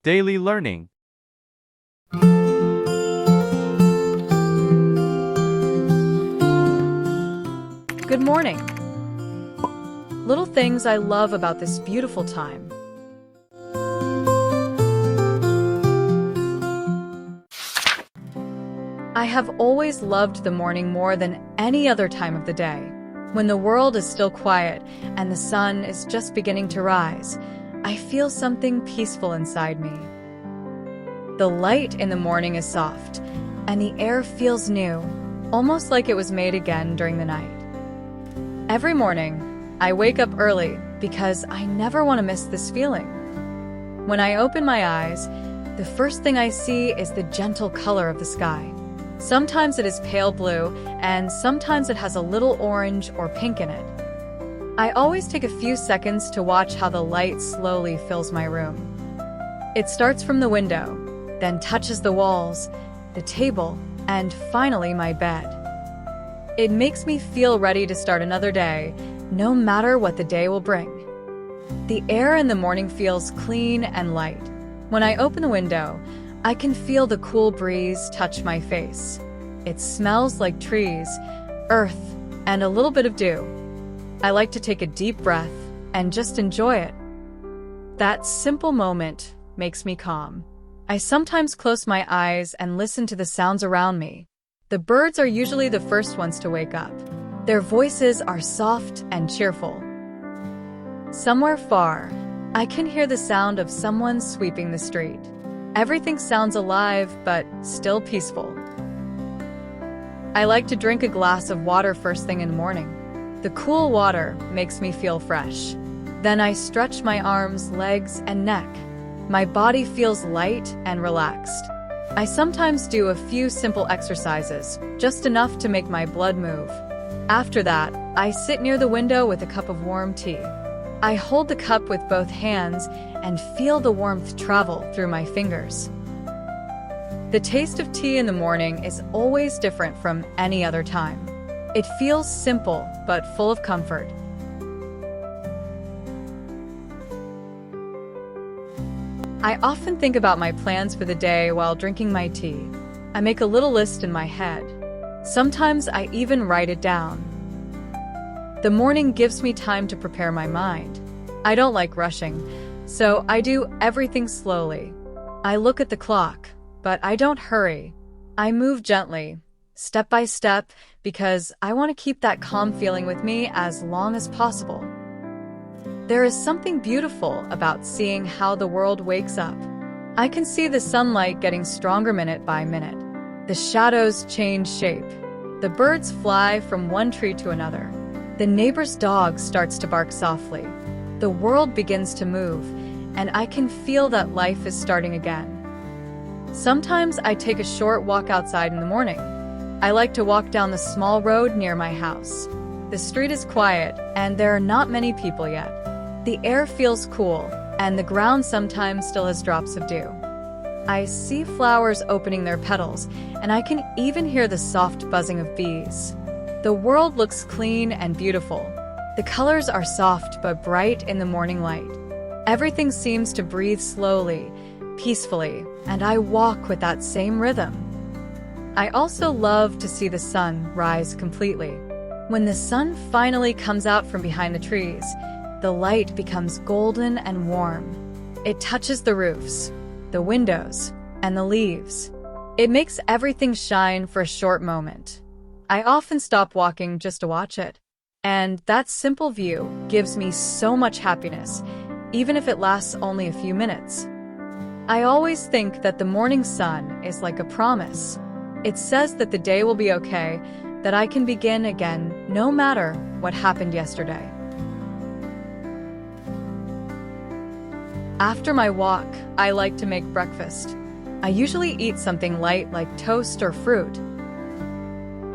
Daily learning. Good morning. Little things I love about this beautiful time. I have always loved the morning more than any other time of the day. When the world is still quiet and the sun is just beginning to rise, I feel something peaceful inside me. The light in the morning is soft, and the air feels new, almost like it was made again during the night. Every morning, I wake up early because I never want to miss this feeling. When I open my eyes, the first thing I see is the gentle color of the sky. Sometimes it is pale blue, and sometimes it has a little orange or pink in it. I always take a few seconds to watch how the light slowly fills my room. It starts from the window, then touches the walls, the table, and finally my bed. It makes me feel ready to start another day, no matter what the day will bring. The air in the morning feels clean and light. When I open the window, I can feel the cool breeze touch my face. It smells like trees, earth, and a little bit of dew. I like to take a deep breath and just enjoy it. That simple moment makes me calm. I sometimes close my eyes and listen to the sounds around me. The birds are usually the first ones to wake up. Their voices are soft and cheerful. Somewhere far, I can hear the sound of someone sweeping the street. Everything sounds alive, but still peaceful. I like to drink a glass of water first thing in the morning. The cool water makes me feel fresh. Then I stretch my arms, legs, and neck. My body feels light and relaxed. I sometimes do a few simple exercises, just enough to make my blood move. After that, I sit near the window with a cup of warm tea. I hold the cup with both hands and feel the warmth travel through my fingers. The taste of tea in the morning is always different from any other time. It feels simple but full of comfort. I often think about my plans for the day while drinking my tea. I make a little list in my head. Sometimes I even write it down. The morning gives me time to prepare my mind. I don't like rushing, so I do everything slowly. I look at the clock, but I don't hurry. I move gently, step by step, because I want to keep that calm feeling with me as long as possible. There is something beautiful about seeing how the world wakes up. I can see the sunlight getting stronger minute by minute. The shadows change shape. The birds fly from one tree to another. The neighbor's dog starts to bark softly. The world begins to move, and I can feel that life is starting again. Sometimes I take a short walk outside in the morning. I like to walk down the small road near my house. The street is quiet, and there are not many people yet. The air feels cool, and the ground sometimes still has drops of dew. I see flowers opening their petals, and I can even hear the soft buzzing of bees. The world looks clean and beautiful. The colors are soft but bright in the morning light. Everything seems to breathe slowly, peacefully, and I walk with that same rhythm. I also love to see the sun rise completely. When the sun finally comes out from behind the trees, the light becomes golden and warm. It touches the roofs, the windows, and the leaves. It makes everything shine for a short moment. I often stop walking just to watch it. And that simple view gives me so much happiness, even if it lasts only a few minutes. I always think that the morning sun is like a promise. It says that the day will be okay, that I can begin again no matter what happened yesterday. After my walk, I like to make breakfast. I usually eat something light like toast or fruit.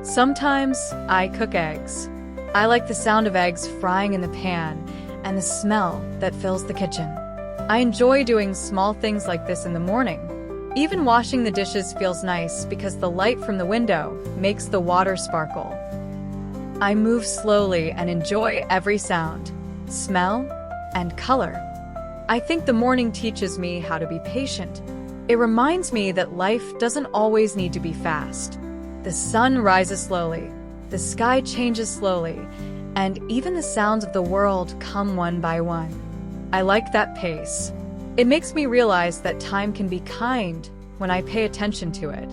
Sometimes I cook eggs. I like the sound of eggs frying in the pan and the smell that fills the kitchen. I enjoy doing small things like this in the morning. Even washing the dishes feels nice because the light from the window makes the water sparkle. I move slowly and enjoy every sound, smell, and color. I think the morning teaches me how to be patient. It reminds me that life doesn't always need to be fast. The sun rises slowly, the sky changes slowly, and even the sounds of the world come one by one. I like that pace. It makes me realize that time can be kind when I pay attention to it.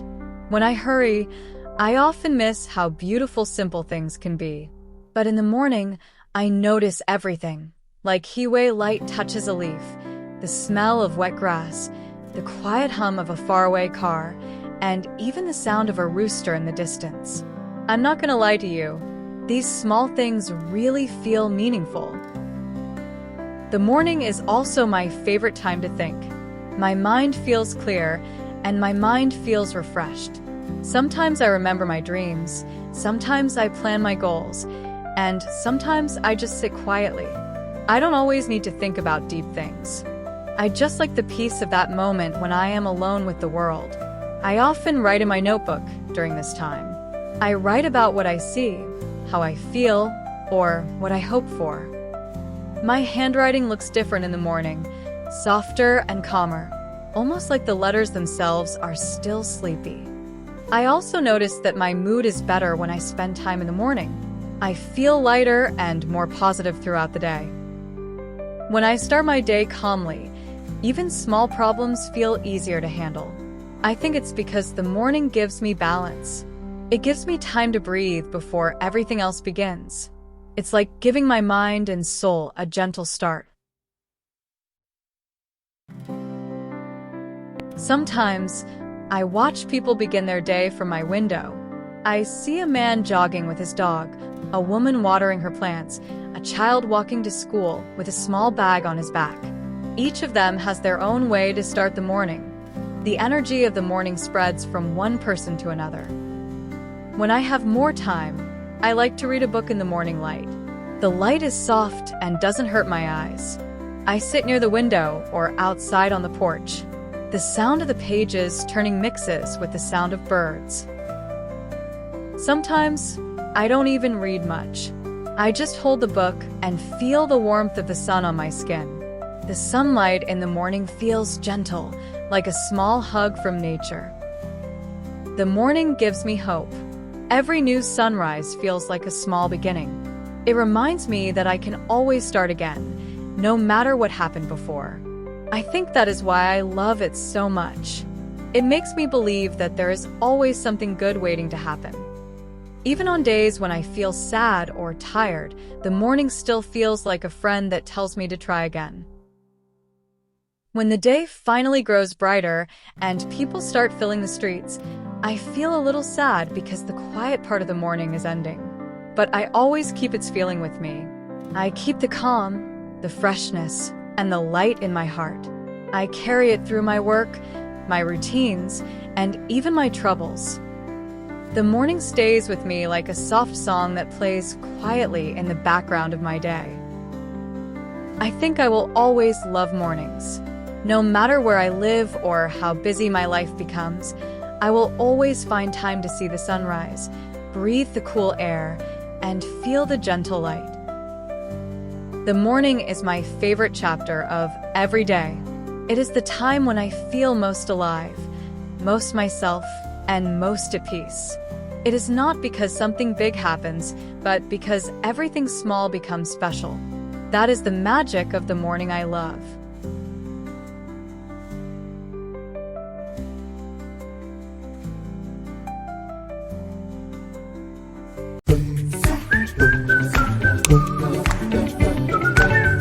When I hurry, I often miss how beautiful simple things can be. But in the morning, I notice everything, like Hiway light touches a leaf, the smell of wet grass, the quiet hum of a faraway car, and even the sound of a rooster in the distance. I'm not gonna lie to you, these small things really feel meaningful. The morning is also my favorite time to think. My mind feels clear, and my mind feels refreshed. Sometimes I remember my dreams, sometimes I plan my goals, and sometimes I just sit quietly. I don't always need to think about deep things. I just like the peace of that moment when I am alone with the world. I often write in my notebook during this time. I write about what I see, how I feel, or what I hope for. My handwriting looks different in the morning, softer and calmer, almost like the letters themselves are still sleepy. I also notice that my mood is better when I spend time in the morning. I feel lighter and more positive throughout the day. When I start my day calmly, even small problems feel easier to handle. I think it's because the morning gives me balance. It gives me time to breathe before everything else begins. It's like giving my mind and soul a gentle start. Sometimes, I watch people begin their day from my window. I see a man jogging with his dog, a woman watering her plants, a child walking to school with a small bag on his back. Each of them has their own way to start the morning. The energy of the morning spreads from one person to another. When I have more time, I like to read a book in the morning light. The light is soft and doesn't hurt my eyes. I sit near the window or outside on the porch. The sound of the pages turning mixes with the sound of birds. Sometimes, I don't even read much. I just hold the book and feel the warmth of the sun on my skin. The sunlight in the morning feels gentle, like a small hug from nature. The morning gives me hope. Every new sunrise feels like a small beginning. It reminds me that I can always start again, no matter what happened before. I think that is why I love it so much. It makes me believe that there is always something good waiting to happen. Even on days when I feel sad or tired, the morning still feels like a friend that tells me to try again. When the day finally grows brighter and people start filling the streets, I feel a little sad because the quiet part of the morning is ending. But I always keep its feeling with me. I keep the calm, the freshness, and the light in my heart. I carry it through my work, my routines, and even my troubles. The morning stays with me like a soft song that plays quietly in the background of my day. I think I will always love mornings. No matter where I live or how busy my life becomes, I will always find time to see the sunrise, breathe the cool air, and feel the gentle light. The morning is my favorite chapter of every day. It is the time when I feel most alive, most myself, and most at peace. It is not because something big happens, but because everything small becomes special. That is the magic of the morning I love.